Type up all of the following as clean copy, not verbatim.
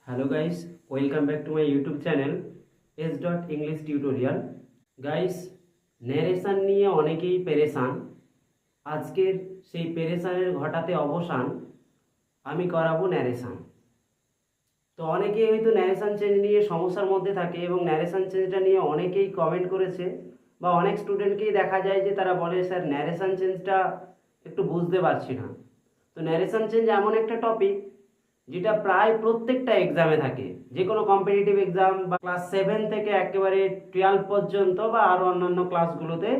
Hello guys, welcome back to my YouTube channel S. English Tutorial. Guys, narration নিয়ে অনেকেই পেরেশান। আজকের সেই পেরেশানের ঘটাতে অবসান আমি করাবো ন্যারেশন। তো অনেকেই হয়তো ন্যারেশন চেঞ্জ নিয়ে সমস্যার মধ্যে থাকে এবং ন্যারেশন চেঞ্জটা নিয়ে অনেকেই কমেন্ট করেছে বা অনেক স্টুডেন্টকেই দেখা যায় যে তারা বলে স্যার ন্যারেশন চেঞ্জটা একটু বুঝতে পারছি না। তো ন্যারেশন চেঞ্জ এমন একটা টপিক যেটা প্রায় প্রত্যেকটা এক্সামে থাকে, যে কোনো কম্পিটিটিভ এক্সাম বা ক্লাস 7 থেকে একেবারে 12 পর্যন্ত বা আরও অন্যান্য ক্লাসগুলোতে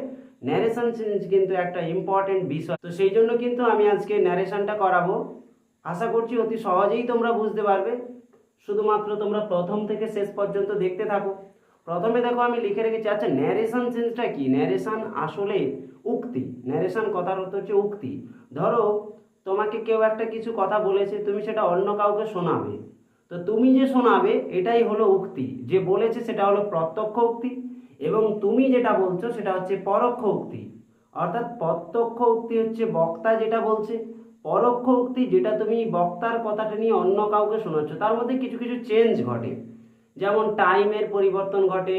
ন্যারেশন চেঞ্জ কিন্তু একটা ইম্পর্টেন্ট বিষয়। তো সেই জন্য কিন্তু আমি আজকে ন্যারেশনটা করাবো। আশা করছি অতি সহজেই তোমরা বুঝতে পারবে, শুধুমাত্র তোমরা প্রথম থেকে শেষ পর্যন্ত দেখতে থাকো। প্রথমে দেখো আমি লিখে রেখেছি, আচ্ছা ন্যারেশন চেঞ্জটা কি? ন্যারেশন আসলে উক্তি। ন্যারেশন কথার অর্থ হচ্ছে উক্তি। ধরো তোমাকে কেউ একটা কিছু কথা বলেছে, তুমি সেটা অন্য কাউকে শোনাবে। তো তুমি যে শোনাবে এটাই হলো উক্তি। যে বলেছে সেটা হলো প্রত্যক্ষ উক্তি এবং তুমি যেটা বলছো সেটা হচ্ছে পরোক্ষ উক্তি। অর্থাৎ প্রত্যক্ষ উক্তি হচ্ছে বক্তা যেটা বলছে, পরোক্ষ উক্তি যেটা তুমি বক্তার কথাটা নিয়ে অন্য কাউকে শোনাচ্ছ। তার মধ্যে কিছু কিছু চেঞ্জ ঘটে, যেমন টাইমের পরিবর্তন ঘটে,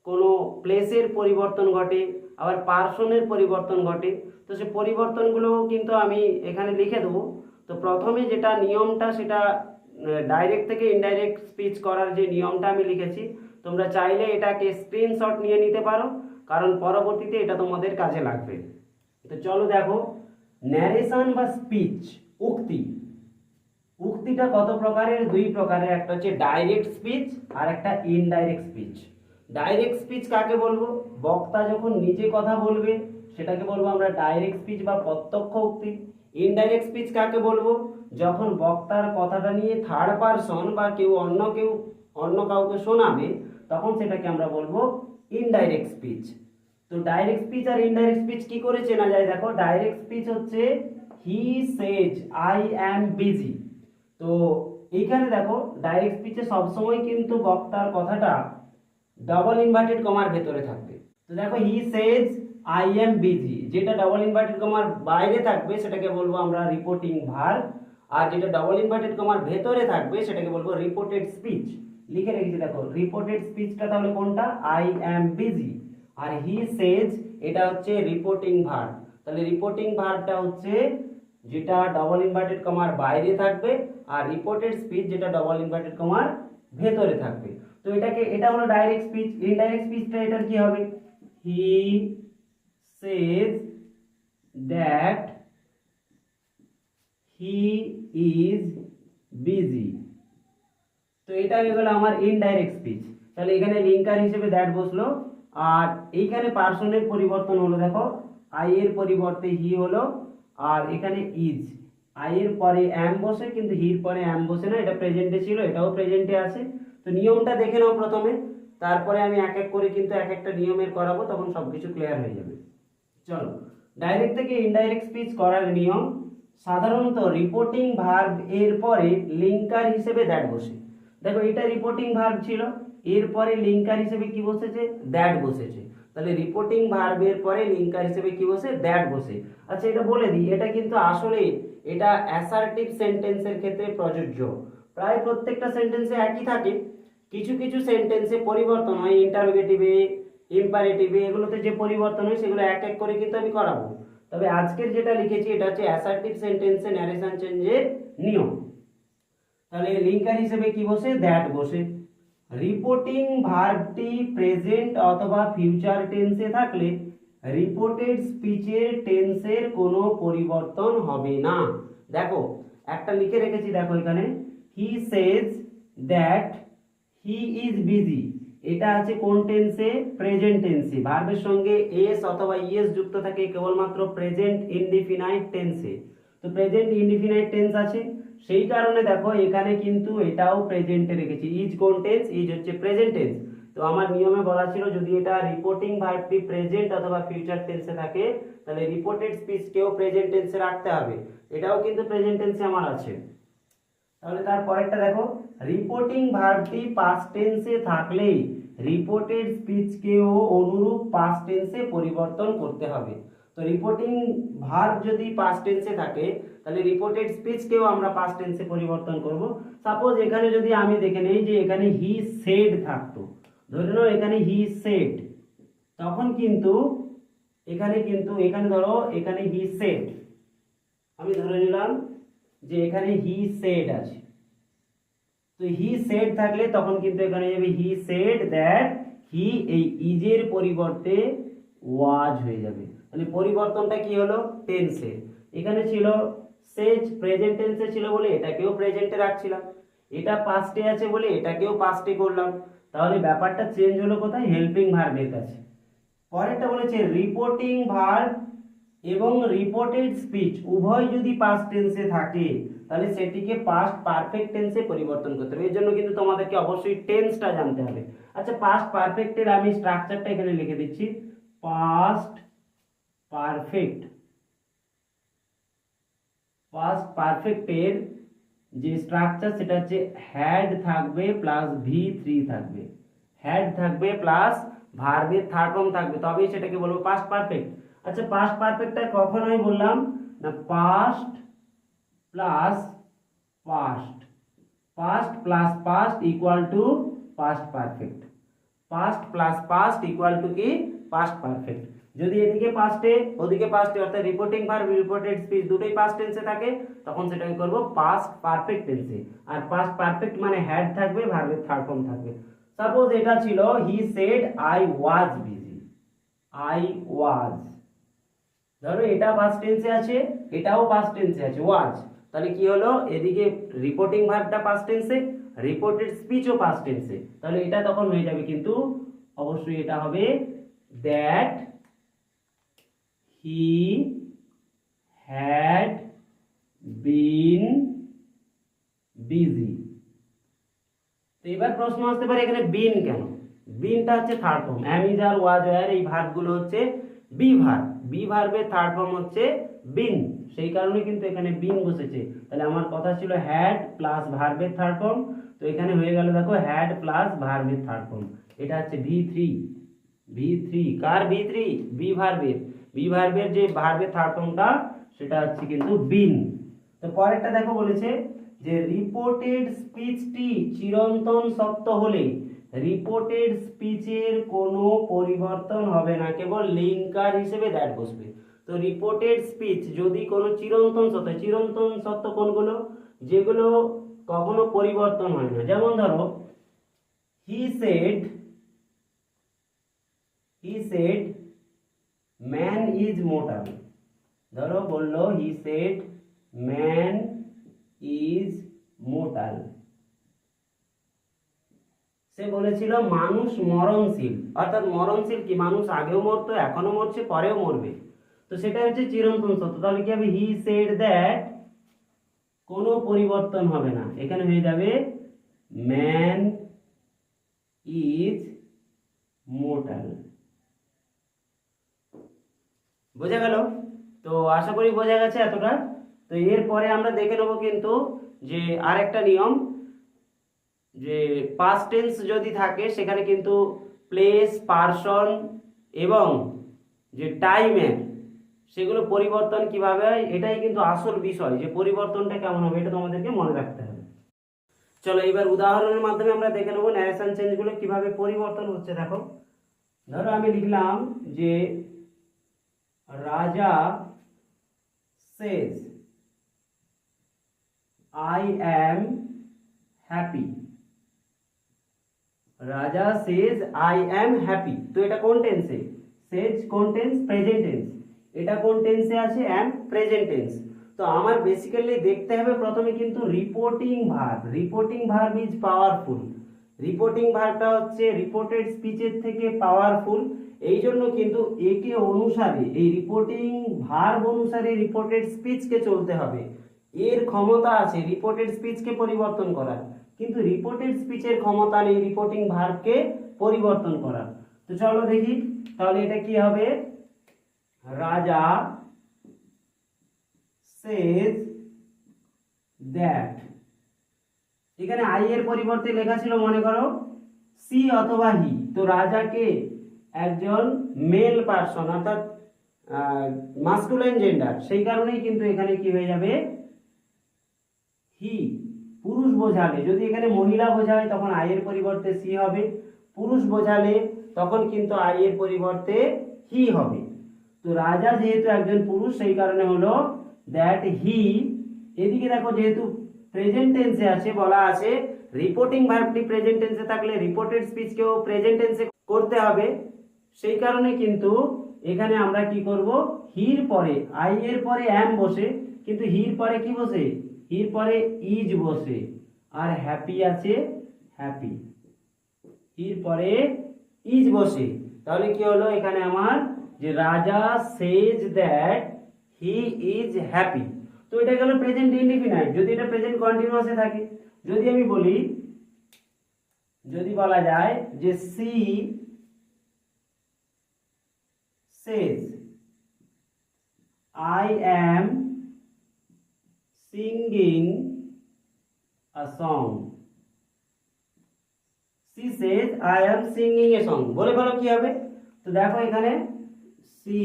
কোনো প্লেসের পরিবর্তন ঘটে, আবার পার্সনের পরিবর্তন ঘটে। তো সে পরিবর্তনগুলো কিন্তু আমি এখানে লিখে দেবো। তো প্রথমে যেটা নিয়মটা সেটা ডাইরেক্ট থেকে ইনডাইরেক্ট স্পিচ করার যে নিয়মটা আমি লিখেছি, তোমরা চাইলে এটাকে স্ক্রিনশট নিয়ে নিতে পারো, কারণ পরবর্তীতে এটা তোমাদের কাজে লাগবে। তো চলো দেখো, ন্যারেশন বা স্পিচ উক্তি। উক্তিটা কত প্রকারের? দুই প্রকারের, একটা হচ্ছে ডাইরেক্ট স্পিচ আর একটা ইনডাইরেক্ট স্পিচ। ডাইরেক্ট স্পিচ কাকে বলবো? বক্তা যখন নিজে কথা বলবে সেটাকে বলবো আমরা ডাইরেক্ট স্পিচ বা প্রত্যক্ষ উক্তি। ইনডাইরেক্ট স্পিচ কাকে বলবো? যখন বক্তার কথাটা নিয়ে থার্ড পারসন বা কেউ অন্য কাউকে শোনাবে, তখন সেটাকে আমরা বলবো ইনডাইরেক্ট স্পিচ। তো ডাইরেক্ট স্পিচ আর ইনডাইরেক্ট স্পিচ কি করে চেনা যায়? দেখো, ডাইরেক্ট স্পিচ হচ্ছে হি সেজ আই অ্যাম বিজি। তো এইখানে দেখো, ডাইরেক্ট স্পিচে সবসময় কিন্তু বক্তার কথাটা ডাবল ইনভার্টেড কমার ভেতরে থাকবে। তো দেখো, হি সেজ আই এম বিজি, যেটা ডাবল ইনভার্টেড কমার বাইরে থাকবে সেটাকে বলবো আমরা রিপোর্টিং ভার্ব, আর যেটা ডাবল ইনভার্টেড কমার ভেতরে থাকবে সেটাকে বলবো রিপোর্টেড স্পিচ। লিখে রেখেছি দেখো, রিপোর্টেড স্পিচটা তাহলে কোনটা? I am busy. আর হি সেজ এটা হচ্ছে রিপোর্টিং ভার্ব। তাহলে রিপোর্টিং ভার্বটা হচ্ছে যেটা ডবল ইনভার্টেড কমার বাইরে থাকবে, আর রিপোর্টেড স্পিচ যেটা ডবল ইনভার্টেড কমার ভেতরে থাকবে। তো এটা হলো ডাইরেক্ট স্পিচ। ইনডাইরেক্ট স্পিচটা এটার কি হবে? He says that he is busy. তো এটা হয়ে গেল আমার ইনডাইরেক্ট স্পিচ। তাহলে এখানে লিঙ্কার হিসেবে দ্যাট বসলো, আর এইখানে পার্সনের পরিবর্তন হলো। দেখো, আই এর পরিবর্তে হি হলো, আর এখানে ইজ। আই এর পরে অ্যাম বসে, কিন্তু হির পরে অ্যাম বসে না। এটা প্রেজেন্টে ছিল, এটাও প্রেজেন্টে আছে। তো নিয়মটা দেখে নাও প্রথমে, তারপরে আমি এক এক করে কিন্তু এক একটা নিয়মের করাবো, তখন সবকিছু ক্লিয়ার হয়ে যাবে। চলো, ডাইরেক্ট থেকে ইনডাইরেক্ট স্পিচ করার নিয়ম। সাধারণত রিপোর্টিং ভার্ব এর পরে লিঙ্কার হিসেবে দ্যাট বসে। দেখো, এটা রিপোর্টিং ভার্ব ছিল, এরপরে লিঙ্কার হিসেবে কি বসেছে? দ্যাট বসেছে। তাহলে রিপোর্টিং ভার্বের পরে লিঙ্কার হিসেবে কি বসে? দ্যাট বসে। আচ্ছা, এটা বলে দিই, এটা কিন্তু আসলে এটা অ্যাসার্টিভ সেন্টেন্সের ক্ষেত্রে প্রযোজ্য। প্রায় প্রত্যেকটা সেন্টেন্সে একই থাকে, কিছু কিছু সেন্টেন্সে পরিবর্তন হয়। ইন্টারোগেটিভে, ইম্পারেটিভে, এগুলোতে যে পরিবর্তন হয় সেগুলো এক এক করে কিন্তু আমি করাবো। তবে আজকের যেটা লিখেছি এটা হচ্ছে অ্যাসার্টিভ সেন্টেন্সে ন্যারেশন চেঞ্জের নিয়ম। তাহলে লিঙ্কার হিসেবে কি বসে? দ্যাট বসে। রিপোর্টিং ভার্বটি প্রেজেন্ট অথবা ফিউচার টেন্সে থাকলে রিপোর্টেড স্পিচের টেন্সের কোনো পরিবর্তন হবে না। দেখো, একটা লিখে রেখেছি, দেখো এখানে, he says that he is busy. এটা আছে কোন টেন্সে? প্রেজেন্ট টেন্সে। ভার্বের সঙ্গে এস অথবা ইএস যুক্ত থাকে কেবলমাত্র প্রেজেন্ট ইনডিফিনাইট টেন্সে। তো প্রেজেন্ট ইনডিফিনাইট টেন্স আছে, সেই কারণে দেখো এখানে কিন্তু এটাও প্রেজেন্টে রেখেছি। ইজ কোন টেন্স? ইজ হচ্ছে প্রেজেন্ট টেন্স। তো আমার নিয়মে বলা ছিল যদি এটা রিপোর্টিং ভার্বটি প্রেজেন্ট অথবা ফিউচার টেন্সে থাকে, তাহলে রিপোর্টেড স্পিচকেও প্রেজেন্ট টেন্সে রাখতে হবে। এটাও কিন্তু প্রেজেন্ট টেন্সে আমার আছে। তাহলে তার পরেরটা দেখো, রিপোর্টিং ভার্বটি পাস্ট টেন্সে থাকলে রিপোর্টেড স্পিচকেও অনুরূপ পাস্ট টেন্সে পরিবর্তন করতে হবে। তো রিপোর্টিং ভার্ব যদি পাস্ট টেন্সে থাকে তাহলে রিপোর্টেড স্পিচকেও আমরা পাস্ট টেন্সে পরিবর্তন করব। সাপোজ এখানে যদি আমি দেখে নেই যে এখানে হি সেড থাকতো, ধরে নাও এখানে হি সেড, তখন কিন্তু এখানে ধরো এখানে হি সেড, আমি ধরে নিলাম যে এখানে হি সেড আছে, তো হি সেড থাকলে তখন কিন্তু এখানে যাবে হি সেড দ্যাট হি, এই ইজের পরিবর্তে ওয়াজ হয়ে যাবে। তাহলে পরিবর্তনটা কি হলো টেন্সে, এখানে ছিল সেজ প্রেজেন্ট টেন্সে ছিল বলে এটাকেও প্রেজেন্টে রাখছিলাম, এটা পাস্টে আছে বলে এটাকেও পাস্টে করলাম, তাহলে ব্যাপারটা চেঞ্জ হলো কোথায়, হেল্পিং ভার্বের কাছে। পরেরটা বলেছে রিপোর্টিং ভার্ব এবং রিপোর্টেড স্পিচ উভয় যদি পাস্ট টেন্সে থাকে তাহলে সেটিকে পাস্ট পারফেক্ট টেন্সে পরিবর্তন করতে হবে। এর জন্য কিন্তু তোমাদেরকে অবশ্যই টেন্সটা জানতে হবে। আচ্ছা, পাস্ট পারফেক্টের আমি স্ট্রাকচারটা এখানে লিখে দিচ্ছি। পাস্ট পারফেক্টের যে স্ট্রাকচার সেটা হচ্ছে হ্যাড থাকবে প্লাস V3 থাকবে, হ্যাড থাকবে প্লাস ভার্বের থার্ড ফর্ম থাকবে, তবেই সেটাকে বলবো পাস্ট পারফেক্ট। আচ্ছা, পাস্ট পারফেক্টটা কখন হয় বললাম না, past plus past equal to past perfect, past plus past equal two কি পাস্ট পারফেক্ট। যদি এদিকে পাস্টে ওদিকে পাস্টে অর্থাৎ রিপোর্টিং ভার্ব রিপোর্টেড স্পিচ দুটোই পাস্ট টেন্সে থাকে তখন সেটাকে করব পাস্ট পারফেক্ট টেন্সে। আর পাস্ট পারফেক্ট মানে হ্যাড থাকবে, ভার্বের থার্ড ফর্ম থাকবে। সাপোজ এটা ছিল he said I was busy, I was, ধরো এটা পাস্ট টেন্সে আছে এটাও পাস্ট টেন্সে আছে ওয়াজ, তাহলে কি হলো এদিকে রিপোর্টিং ভার্বটা পাস্ট টেন্সে, রিপোর্টেড স্পিচও পাস্ট টেন্সে, তাহলে এটা তখন হয়ে যাবে কিন্তু অবশ্যই এটা হবে that he had been busy. তো এবার প্রশ্ন আসতে পারে এখানে বিন কেন, বিনটা হচ্ছে third form, am is are was were এই ভার্বগুলো হচ্ছে বি ভার্ব, বি ভার্বের থার্ড ফর্ম হচ্ছে বিন, সেই কারণে কিন্তু এখানে বিন বসেছে। তাহলে আমার কথা ছিল হ্যাড প্লাস ভার্বের থার্ড ফর্ম, তো এখানে হয়ে গেল দেখো হ্যাড প্লাস ভার্বের থার্ড ফর্ম, এটা হচ্ছে V3 কার V3 বি ভার্বের যে ভার্বের থার্ড ফর্মটা সেটা হচ্ছে কিন্তু বিন। তো পরেরটা দেখো বলেছে যে রিপোর্টেড স্পিচটি চিরন্তন সত্য হলে রিপোর্টেড স্পিচের কোনো পরিবর্তন হবে না, কেবল লিঙ্কার হিসেবে দ্যাট বসবে। তো রিপোর্টেড স্পিচ যদি কোনো চিরন্তন সত্য কোনগুলো, যেগুলো কখনো পরিবর্তন হয় না, যেমন ধরো he said man is mortal, ধরো বললো he said man is mortal, সে বলেছিল মানুষ মরণশীল, অর্থাৎ মরণশীল কি মানুষ আগেও মরতো এখনো মরছে পরেও মরবে, তো সেটা হচ্ছে চিরন্তন সত্য। তাহলে কি হবে হি সেড দ্যাট, কোনো পরিবর্তন হবে না, এখানে হয়ে যাবে ম্যান ইজ মোর্টাল। বোঝা গেল? তো আশা করি বোঝা গেছে এতটা। তো এরপরে আমরা দেখে নেব কিন্তু যে আরেকটা নিয়ম, যে পাস্ট টেন্স যদি থাকে সেখানে কিন্তু প্লেস পারসন এবং যে টাইমের সেগুলো পরিবর্তন কিভাবে হয় এটাই কিন্তু আসল বিষয়, যে পরিবর্তনটা কেমন হবে এটা তোমাদেরকে মনে রাখতে হবে। চলো এবার উদাহরণের মাধ্যমে আমরা দেখে নেবো ন্যারেশন চেঞ্জগুলো কিভাবে পরিবর্তন হচ্ছে। দেখো ধরো আমি লিখলাম যে রাজা সেজ আই অ্যাম হ্যাপি, রাজা সেজ আই অ্যাম হ্যাপি, তো এটা কোন টেন্সে, সেজ কোন টেন্স, প্রেজেন্ট টেন্স, এটা কোন টেন্সে আছে, অ্যাম প্রেজেন্ট টেন্স। তো আমার বেসিক্যালি দেখতে হবে প্রথমে কিন্তু reporting verb is powerful, reporting ভার্বটা হচ্ছে রিপোর্টেড স্পিচের থেকে পাওয়ারফুল, এই জন্য কিন্তু একে অনুসারে এই রিপোর্টিং ভার্ব অনুসারে রিপোর্টেড স্পিচকে চলতে হবে, এর ক্ষমতা আছে রিপোর্টেড স্পিচকে পরিবর্তন করার, কিন্তু রিপোর্টেড স্পিচের ক্ষমতা নেই রিপোর্টিং ভার্বকে পরিবর্তন করার। তো চলো দেখি তাহলে এটা কি হবে, রাজা সেজ দ্যাট, এখানে আই এর পরিবর্তে লেখা ছিল মনে করো সি অথবা হি, তো রাজাকে একজন মেল পারসন অর্থাৎ মাস্কুলাইন জেন্ডার, সেই কারণেই কিন্তু এখানে কি হয়ে যাবে হি। পুরুষ বোঝালে, যদি এখানে মহিলা বোঝায় তখন আই এর পরিবর্তে সি হবে, পুরুষ বোঝালে তখন কিন্তু আই এর পরিবর্তে হি হবে। তো রাজা যেহেতু একজন পুরুষ সেই কারণে হলো দ্যাট হি। এদিকে দেখো যেহেতু প্রেজেন্ট টেন্সে আছে, বলা আছে রিপোর্টিং ভার্বটি প্রেজেন্ট টেন্সে থাকলে রিপোর্টেড স্পিচকেও প্রেজেন্ট টেন্সে করতে হবে, সেই কারণে কিন্তু এখানে আমরা কি করব, হির পরে আই এর পরে অ্যাম বসে, কিন্তু হির পরে কি বসে, হির পরে ইজ বসে, আর হ্যাপি আছে হ্যাপি, হির পরে ইজ বসে। তাহলে কি হলো এখানে আমার যে রাজা সেজ দ্যাট হি ইজ হ্যাপি। তো এটা গেল প্রেজেন্ট ইনডিফিনাইট। যদি এটা প্রেজেন্ট কন্টিনিউয়াসে থাকে, যদি আমি বলি, যদি বলা যায় যে she says I am singing a song. She says I am singing a song. বলে ফেলো কি হবে? তো দেখো এখানে she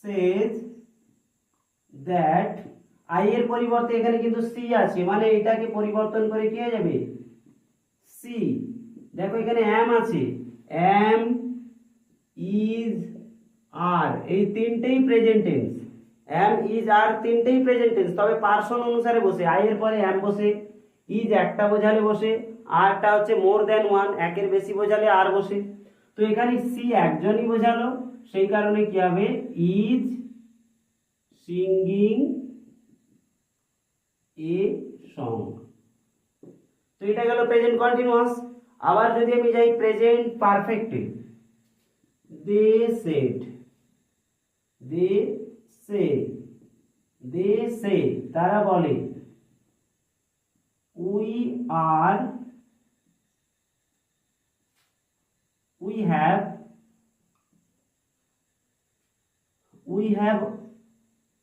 says that I এর পরিবর্তে এখানে কিন্তু সি আছে, মানে এটাকে পরিবর্তন করে কি হয়ে যাবে সি। দেখো এখানে am আছে, am is আর, এই তিনটেই প্রেজেন্ট টেন্স, am is আর তিনটেই প্রেজেন্ট টেন্স, তবে পার্সন অনুসারে বসে, আই এর পরে am বসে, ইজ একটা বোঝালে বসে, আরটা হচ্ছে মোর দ্যান ওয়ান, একের বেশি বোঝালে আর বসে। তো এখানে সি একজনই বোঝালো, সেই কারণে কি হবে ইজ সিঙ্গিং এ সং। তো এটা গেল প্রেজেন্ট কন্টিনিউয়াস। আবার যদি আমি যাই প্রেজেন্ট পারফেক্টে, they said, they say, they say তারা বলে, we are, we have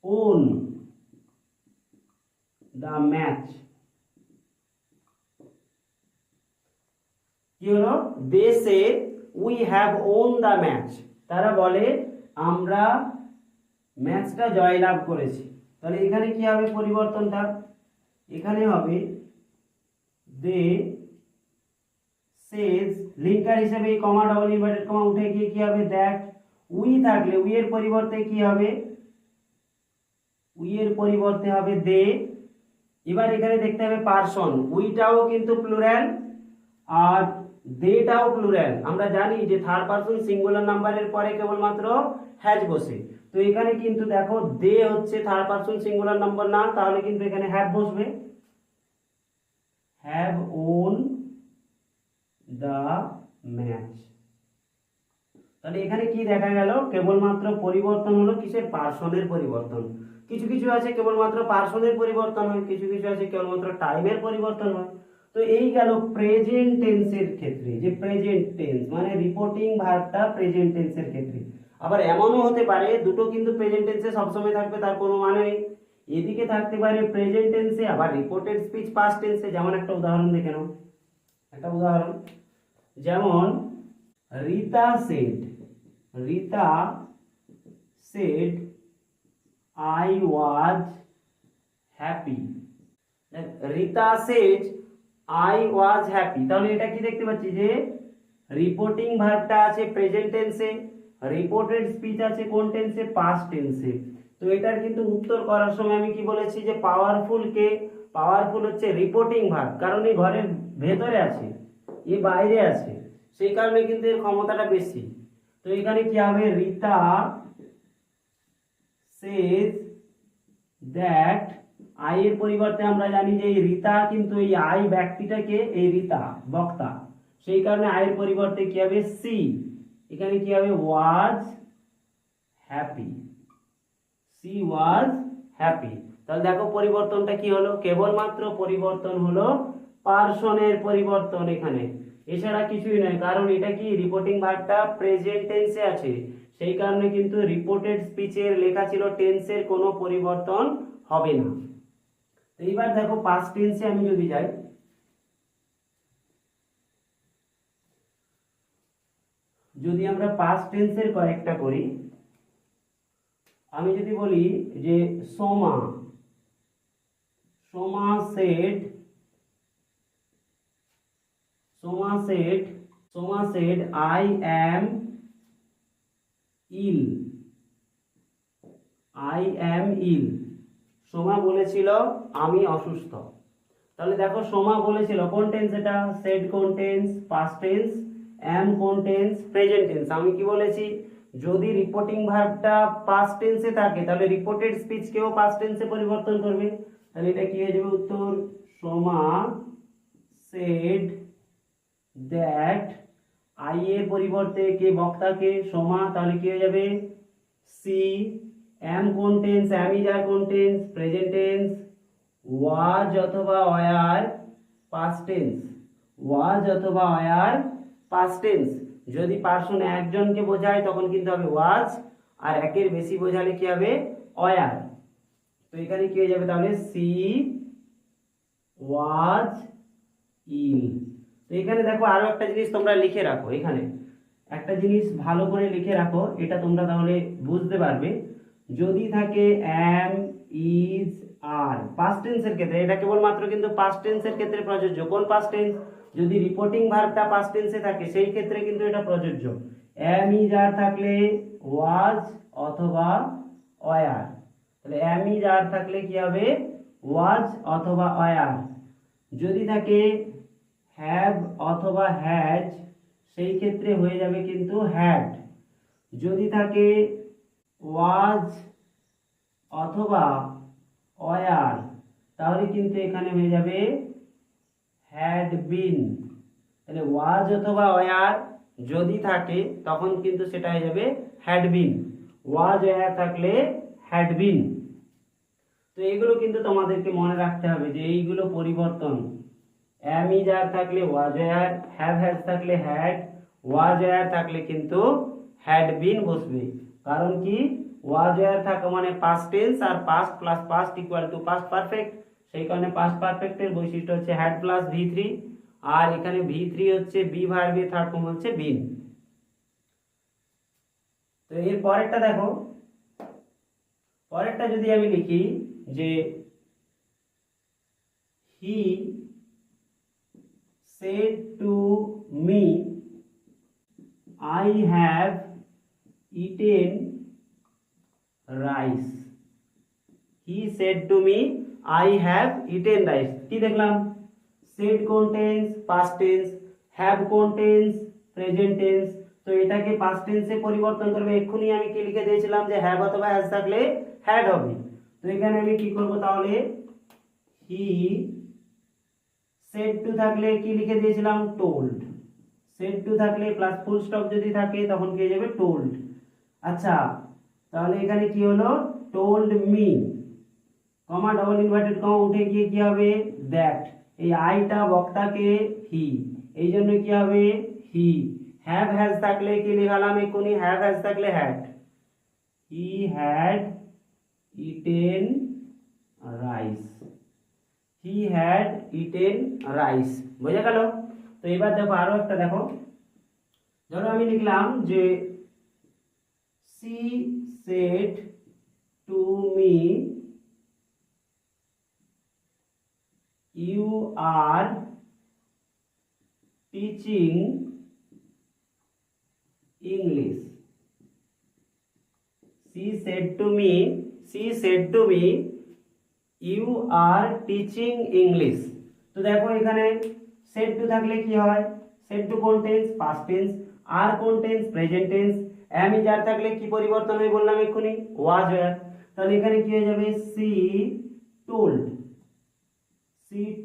won the match। কি হলো, they say we have won the match, তারা বলে আমরা ম্যাচটা জয়লাভ করেছি। তাহলে এখানে কি হবে পরিবর্তনটা, এখানে হবে দে সেজ, লিঙ্কার হিসেবে এই কমা ডবল ইনভার্টেড কমা উঠে গিয়ে কি হবে দ্যাট, উই থাকলে উই এর পরিবর্তে কি হবে, উই এর পরিবর্তে হবে দে। এবার এখানে দেখতে হবে পারসন, উইটাও কিন্তু প্লুরাল আর দেটাও প্লুরাল। আমরা জানি যে থার্ড পারসন সিঙ্গুলার নাম্বারের পরে কেবলমাত্র হ্যাজ বসে, তো এখানে কিন্তু দেখো দে হচ্ছে থার্ড পারসন সিঙ্গুলার নাম্বার না, তাহলে কিন্তু এখানে হ্যাভ বসবে, হ্যাভ ওন দ্য ম্যাচ। তাহলে এখানে কি দেখা গেল, কেবলমাত্র পরিবর্তন হলো কিসের, পার্সনের পরিবর্তন। কিছু কিছু আছে কেবলমাত্র পার্সনের পরিবর্তন হয়, কিছু কিছু আছে কেবলমাত্র টাইমের পরিবর্তন হয়। তো এই গেল প্রেজেন্ট টেন্সের ক্ষেত্রে, যে প্রেজেন্ট টেন্স মানে রিপোর্টিং ভার্বটা প্রেজেন্ট টেন্সের ক্ষেত্রে। আবার এমনও হতে পারে দুটো কিন্তু প্রেজেন্ট টেন্সে সবসময় থাকবে তার কোনো মানে নেই, এদিকে থাকতে পারে প্রেজেন্ট টেন্সে আবার রিপোর্টেড স্পিচ পাস্ট টেন্সে। যেমন একটা উদাহরণ দেখে নাও, একটা উদাহরণ, যেমন Rita said, Rita said I was happy। Rita said I was happy, তাহলে এটা কি দেখতে পাচ্ছি যে রিপোর্টিং ভার্বটা আছে প্রেজেন্ট টেন্সে, রিপোর্টেড স্পিচ আছে কোন টেন্সে, পাস্ট টেন্সে। তো এটার কিন্তু উত্তর করার সময় আমি কি বলেছি যে পাওয়ারফুল কে, পাওয়ারফুল হচ্ছে রিপোর্টিং ভার্ব, কারণ এই ঘরের ভেতরে আছে, এ বাইরে আছে, সেই কারণে কিন্তু এর ক্ষমতাটা বেশি। তো এখানে কি হবে, রিতা সেজ দ্যাট, আই এর পরিবর্তে আমরা জানি যে এই রিতা কিন্তু এই আই ব্যক্তিটাকে, এই রিতা বক্তা, সেই কারণে আই এর পরিবর্তে কি হবে সি, এখানে কি হবে was happy, C was happy. তাহলে দেখো পরিবর্তনটা কি হলো, কেবলমাত্র পরিবর্তন হলো পার্সনের পরিবর্তন এখানে, এছাড়া কিছুই নয়। কারণ এটা কি রিপোর্টিং ভার্বটা প্রেজেন্ট টেন্সে আছে, সেই কারণে কিন্তু রিপোর্টেড স্পিচের লেখা ছিল টেন্সের কোনো পরিবর্তন হবে না। এইবার দেখো পাস্ট টেন্সে আমি যদি যাই, যদি আমরা পাস্ট টেন্সের কয়েকটা করি, আমি যদি বলি যে Soma, Soma said, Soma said, Soma said I am ill, I am ill. Soma বলেছিল আমি অসুস্থ। তাহলে দেখো সোমা বলেছিল কোন টেন্স, এটা সেড কোন টেন্স, পাস্ট টেন্স, অ্যাম কোন টেন্স, প্রেজেন্ট টেন্স। আমি কি বলেছি, যদি রিপোর্টিং ভার্বটা পাস্ট টেন্সে থাকে তাহলে রিপোর্টেড স্পিচকেও পাস্ট টেন্সে পরিবর্তন করবে। তাহলে এটা কি হয়ে যাবে উত্তর, সোমা সেড দ্যাট, আই এর পরিবর্তে কে বক্তাকে সোমা, তাহলে কি হয়ে যাবে সি। অ্যাম কোন টেন্স, অ্যাম ইজ আর কোন টেন্স, প্রেজেন্ট টেন্স, ওয়াজ অথবা ওয়ার পাস্ট টেন্স, ওয়াজ অথবা ওয়ার পাস্ট টেন্স। যদি পার্সন একজনকে বোঝায় তখন কিন্তু হবে ওয়াজ, আর একের বেশি বোঝালে কি হবে ওয়ার। তো এখানে কি হয়ে যাবে তাহলে সি ওয়াজ ইল। তো এখানে দেখো আরো একটা জিনিস তোমরা লিখে রাখো, এখানে একটা জিনিস ভালো করে লিখে রাখো, এটা তোমরা তাহলে বুঝতে পারবে। যদি থাকে অ্যাম ইজ আর পাস্ট টেন্সের ক্ষেত্রে, এটা কেবলমাত্র কিন্তু পাস্ট টেন্সের ক্ষেত্রে প্রযোজ্য। কোন পাস্ট টেন্স, যদি রিপোর্টিং ভার্বটা পাস্ট টেন্সে থাকে সেই ক্ষেত্রে কিন্তু এটা প্রযোজ্য। অ্যাম ইজ আর থাকলে ওয়াজ অথবা ওয়ার, তাহলে অ্যাম ইজ আর থাকলে কি হবে ওয়াজ অথবা ওয়ার। যদি থাকে হ্যাভ অথবা হ্যাজ সেই ক্ষেত্রে হয়ে যাবে কিন্তু হ্যাড। যদি থাকে ওয়াজ অথবা ওয়ার তাহলে কিন্তু এখানে হয়ে যাবে হ্যাড বিন। তাহলে ওয়াজ অথবা ওয়ার যদি থাকে তখন কিন্তু সেটা হয়ে যাবে হ্যাড বিন, ওয়াজ ওয়ার থাকলে হ্যাড বিন। তো এগুলো কিন্তু তোমাদেরকে মনে রাখতে হবে যে এইগুলো পরিবর্তন। অ্যাম ইজ আর থাকলে ওয়াজ ওয়ার, হ্যাভ হ্যাজ থাকলে হ্যাড, ওয়াজ ওয়ার থাকলে কিন্তু হ্যাড বিন বসবে। কারণ কি, ওয়াজ ওয়ার থাকা মানে পাস্ট টেন্স, আর past plus past equal to past perfect. সেই কারণে পাস্ট পারফেক্টের বৈশিষ্ট্য হচ্ছে হ্যাড প্লাস V3, আর এখানে V3 হচ্ছে বি ভার্বের থার্ড ফর্ম হচ্ছে বিন। তো এর পরেরটা দেখো, পরেরটা যদি আমি লিখি যে হি said to me I have eaten rice, he said to me I have eaten rice। কি দেখলাম, said কোন টেন্স, past tense, have কোন টেন্স, present tense। তো এটাকে past tense এ পরিবর্তন করবে। এক্ষুনি আমি কি লিখে দিয়েছিলাম যে have অথবা has থাকলে had হবে। তো এখানে আমি কি করব তাহলে, he said to থাকলে কি লিখে দিয়েছিলাম told, said to থাকলে প্লাস ফুল স্টপ যদি থাকে তখন কি হয়ে যাবে told। আচ্ছা তাহলে এখানে কি হলো, told me, comma double inverted comma উঠে গিয়ে কি হবে দ্যাট, এই আইটা বক্তাকে হি, এই জন্য কি হবে হি। হ্যাভ হ্যাজ থাকলে কি লিখালাম এক্ষুনি, হ্যাভ হ্যাজ থাকলে had, he had eaten rice, he had eaten rice. বোঝা গেল? তো এবার দেখো আরো একটা দেখো, ধরো আমি লিখলাম যে she said to me you are teaching English. she said to me you are teaching English। তো দেখো এখানে said to থাকলে কি হয়, said to কোন টেন্স, past tense, আর কোন tense, present tense, am is are থাকলে কি পরিবর্তন হয় বললাম এক্ষুনি was were। তাহলে এখানে কি হয়ে যাবে she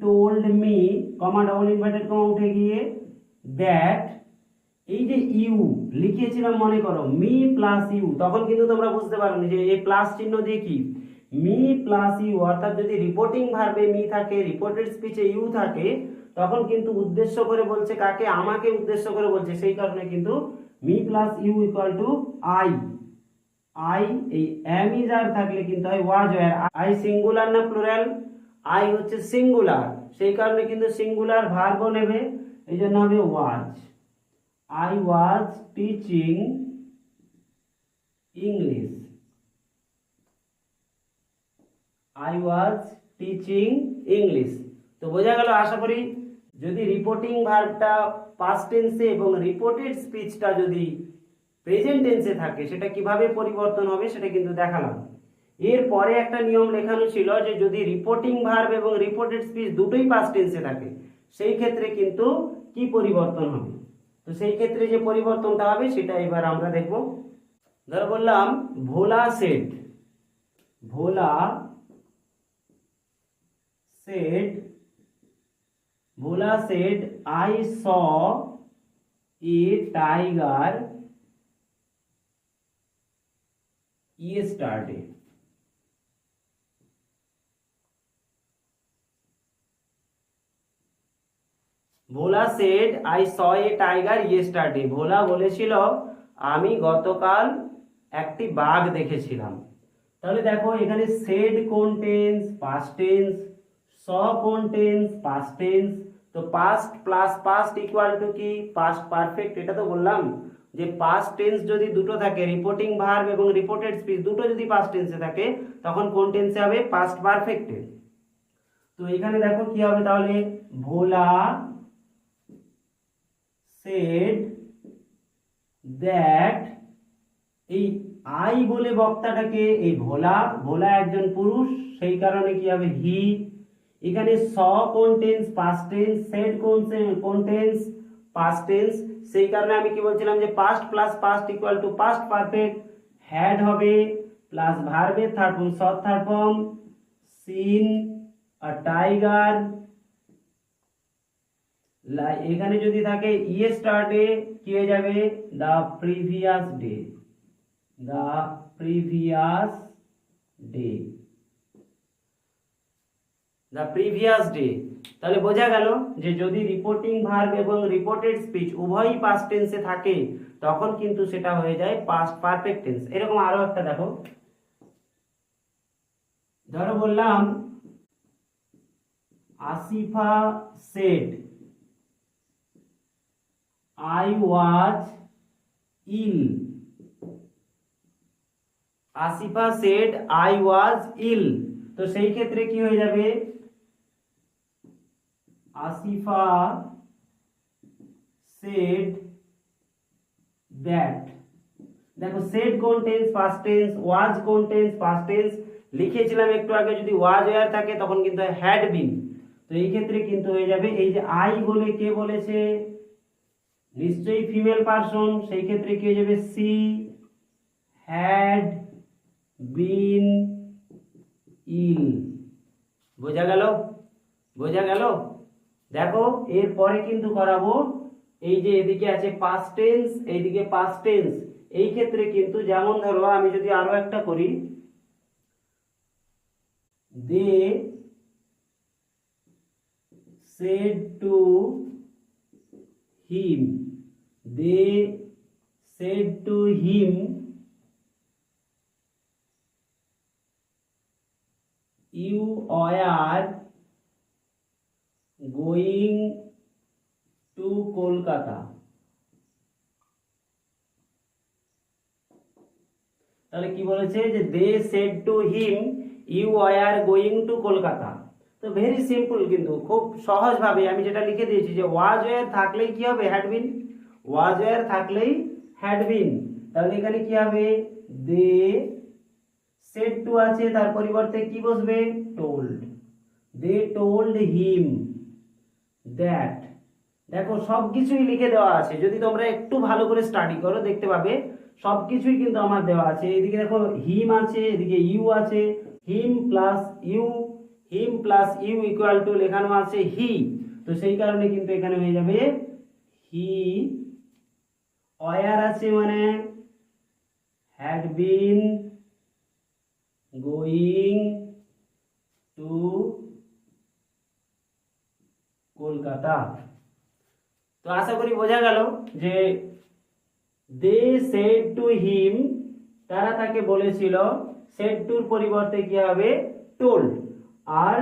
told me comma double inverted comma উঠে গিয়ে দ্যাট, এই যে ইউ লিখেছিলাম মনে করো মি প্লাস ইউ, তখন কিন্তু তোমরা বুঝতে পারোনি যে এই প্লাস চিহ্ন দিয়ে কি মি প্লাস ইউ, অর্থাৎ যদি রিপোর্টিং ভার্বে মি থাকে, রিপোর্টেড স্পিচে ইউ থাকে, তখন কিন্তু উদ্দেশ্য করে বলছে কাকে, আমাকে উদ্দেশ্য করে বলছে। সেই কারণে কিন্তু me plus you equal to I, এই এম ইজ আর থাকলে কিন্তু হয় ওয়াজ ওয়্যার। আই সিঙ্গুলার না প্লুরাল, আই হচ্ছে সিঙ্গুলার, সেই কারণে কিন্তু সিঙ্গুলার ভার্বও নেবে, এই জন্য হবে was. I was teaching English। I was teaching English. তো বোঝা গেল আশা করি। যদি রিপোর্টিং ভার্বটা পাস্ট টেন্সে এবং রিপোর্টেড স্পিচটা যদি প্রেজেন্ট টেন্সে থাকে সেটা কিভাবে পরিবর্তন হবে সেটা কিন্তু দেখালাম। এরপরে একটা নিয়ম লেখানো ছিল যে যদি রিপোর্টিং ভার্ব এবং রিপোর্টেড স্পিচ দুটোই পাস্ট টেন্সে থাকে সেই ক্ষেত্রে কিন্তু কি পরিবর্তন হবে। তো সেই ক্ষেত্রে যে পরিবর্তনটা হবে সেটা এবার আমরা দেখব। ধরো বললাম Bhola said, Bhola said, Bhola said I saw a tiger yesterday। Bhola said I saw a tiger yesterday. Bhola বলেছিল আমি গতকাল একটি বাঘ দেখেছিলাম। তাহলে দেখো এখানে সেড কোন টেন্স, পাস্ট টেন্স, স কোন টেন্স, পাস্ট টেন্স। তো past plus past equal two কি পাস্ট পারফেক্ট। এটা তো বললাম যে পাস্ট টেন্স যদি দুটো থাকে, রিপোর্টিং ভার্ব এবং রিপোর্টেড স্পিচ দুটো যদি পাস্ট টেন্সে থাকে তখন কোন টেন্সে হবে পাস্ট পারফেক্টে। তো এখানে দেখো কি হবে তাহলে ভোলা said that, এই আই বলে বক্তাটাকে এই ভোলা, ভোলা একজন পুরুষ সেই কারণে কি হবে হি। এখানে স কোন টেন্স পাস্ট টেন্স, সেড কোন টেন্স পাস্ট টেন্স, সেই কারণে আমি কি বলছিলাম যে past plus past equal to past perfect. Had হবে প্লাস ভার্বের থার্ড ফর্ম সৎ third form, seen a tiger. এখানে যদি থাকে ইয়েস্টারডে কি হয়ে যাবে দা প্রিভিয়াস ডে, দা প্রিভিয়াস ডে, দা প্রিভিয়াস ডে। তাহলে বোঝা গেল যে যদি রিপোর্টিং ভার্ব এবং রিপোর্টেড স্পিচ উভয়ই পাস্ট টেন্সে থাকে তখন কিন্তু সেটা হয়ে যায় পাস্ট পারফেক্ট টেন্স। এরকম আরো একটা দেখো, ধরো বললাম Asifa said I was ill। আসিফা said I was ill। তো সেই ক্ষেত্রে কি হয়ে যাবে আসিফা said that। দেখো said কোন টেন্স পাস্ট টেন্স, was কোন টেন্স পাস্ট টেন্স, লিখেছিলাম একটু আগে যদি was were থাকে তখন কিন্তু had been। তো এই ক্ষেত্রে কিন্তু হয়ে যাবে এই যে I বলে কে বলেছে নিশ্চয়ই ফিমেল পারসন, সেই ক্ষেত্রে কি হয়ে যাবে সি হ্যাড বিন ইল। বোঝা গেল, বোঝা গেল। দেখো এরপরে কিন্তু করাবো এই যে এদিকে আছে পাস্ট টেন্স এইদিকে পাস্ট টেন্স, এই ক্ষেত্রে কিন্তু যেমন ধরো আমি যদি আরো একটা করি দে said to him, they said to him you are going to Kolkata। তাহলে কি বলেছে যে they said to him you are going to Kolkata। তো ভেরি সিম্পল, কিন্তু খুব সহজ ভাবে আমি যেটা লিখে দিয়েছি যে ওয়াজ ওয়্যার থাকলেই কি হবে হ্যাড বিন, ওয়াজ ওয়্যার থাকলেই হ্যাড বিন। তাহলে এখানে কি হবে দে সেড টু আছে তার পরিবর্তে কি বসবে told, they told him that. দেখো সবকিছুই লিখে দেওয়া আছে, যদি তোমরা একটু ভালো করে স্টাডি করো দেখতে পাবে সবকিছুই কিন্তু আমার দেওয়া আছে। এদিকে দেখো হিম আছে, এদিকে ইউ আছে, him plus you, him plus you equal to লেখানো আছে হি। তো সেই কারণে কিন্তু এখানে হয়ে যাবে হি। ওয়্যার আছে মানে had been going to Kolkata. তো আশা করি বোঝা গেল যে দে সেড টু হিম তারা তাকে বলেছিল, সেড টুর পরিবর্তে কি হবে টোল্ড। আর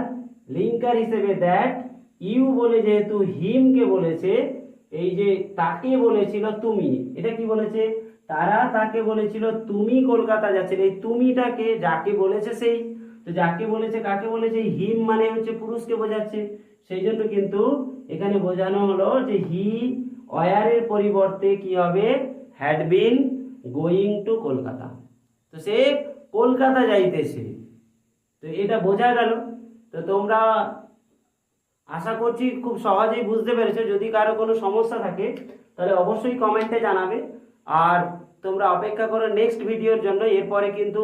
লিঙ্কার হিসেবে দ্যাট ইউ বলে যেহেতু হিম কে বলেছে, এই যে তাকে বলেছিল তুমি, এটা কি বলেছে তারা তাকে বলেছিল তুমি কলকাতা যাচ্ছিলে, এই তুমিটাকে যাকে বলেছে সেই, তো যাকে বলেছে কাকে বলেছে, হিম মানে হচ্ছে পুরুষকে বোঝাচ্ছে, সেই জন্য কিন্তু এখানে বোঝানো হলো যে হি ওয়ারের পরিবর্তে কি হবে, had been going to Kolkata. তো সে কলকাতা যাইতেছে। তো এটা বোঝা গেল। তো তোমরা আশা করছি খুব সহজেই বুঝতে পেরেছো। যদি কারো কোনো সমস্যা থাকে তাহলে অবশ্যই কমেন্টে জানাবে। আর তোমরা অপেক্ষা করো নেক্সট ভিডিওর জন্য। এরপরে কিন্তু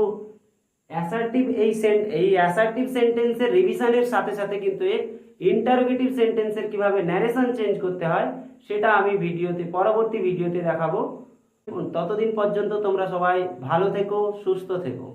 এই অ্যাসার্টিভ সেন্টেন্সের রিভিশনের সাথে সাথে কিন্তু ইন্টারোগেটিভ সেন্টেন্সের কিভাবে ন্যারেশন চেঞ্জ করতে হয় সেটা আমি পরবর্তী ভিডিওতে দেখাবো। ততদিন পর্যন্ত তোমরা সবাই ভালো থেকো, সুস্থ থেকো।